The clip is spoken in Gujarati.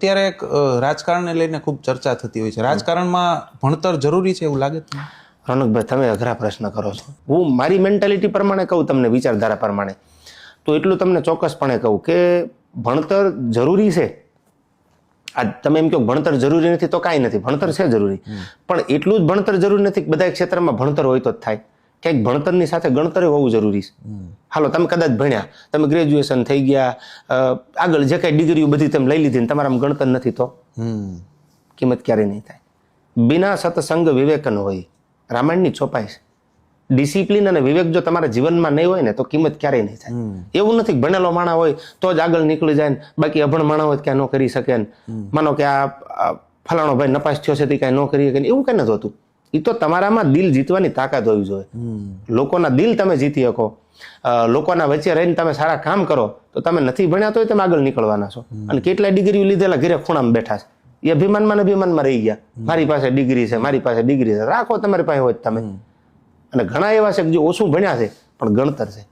અત્યારે એક રાજકારણને લઈને ખૂબ ચર્ચા થતી હોય છે. રાજકારણમાં ભણતર જરૂરી છે એવું લાગે છે? રોનકભાઈ, તમે અઘરા પ્રશ્ન કરો છો. હું મારી મેન્ટાલિટી પ્રમાણે કહું તમને, વિચારધારા પ્રમાણે, તો એટલું તમને ચોક્કસપણે કહું કે ભણતર જરૂરી છે. આ તમે એમ કહો ભણતર જરૂરી નથી તો કાંઈ નથી, ભણતર છે જરૂરી, પણ એટલું જ ભણતર જરૂરી નથી કે બધા ક્ષેત્રમાં ભણતર હોય તો જ થાય. ક્યાંક ભણતરની સાથે ગણતર હોવું જરૂરી છે. હાલો, તમે કદાચ ભણ્યા, તમે ગ્રેજ્યુએશન થઈ ગયા, આગળ જે કાંઈ ડિગ્રીઓ બધી તમે લઈ લીધી, તમારામાં ગણતર નથી તો કિંમત ક્યારેય નહીં થાય. બિના સત્સંગ વિવેક ન હોય, રામાયણની ચોપાઈ છે. ડિસિપ્લિન અને વિવેક જો તમારા જીવનમાં નહીં હોય ને તો કિંમત ક્યારેય નહીં થાય. એવું નથી કે ભણેલો માણા હોય તો જ આગળ નીકળી જાય ને બાકી અભણ માણા હોય ક્યાં ન કરી શકે ને માનો કે આ ફલાણો ભાઈ નપાસ થયો છે તે કાંઈ ન કરી શકે ને, એવું કઈ નથી હોતું. એ તો તમારામાં દિલ જીતવાની તાકાત હોવી જોઈએ. લોકોના દિલ તમે જીતી શકો, લોકોના વચ્ચે રહીને તમે સારા કામ કરો તો તમે નથી ભણ્યા તો તમે આગળ નીકળવાના છો. અને કેટલાય ડિગ્રીઓ લીધેલા ઘરે ખૂણામાં બેઠા છે, એ અભિમાનમાં રહી ગયા. મારી પાસે ડિગ્રી છે, મારી પાસે ડિગ્રી છે. રાખો તમારી પાસે હોય તમે. અને ઘણા એવા છે કે જે ઓછું ભણ્યા છે પણ ગણતર છે.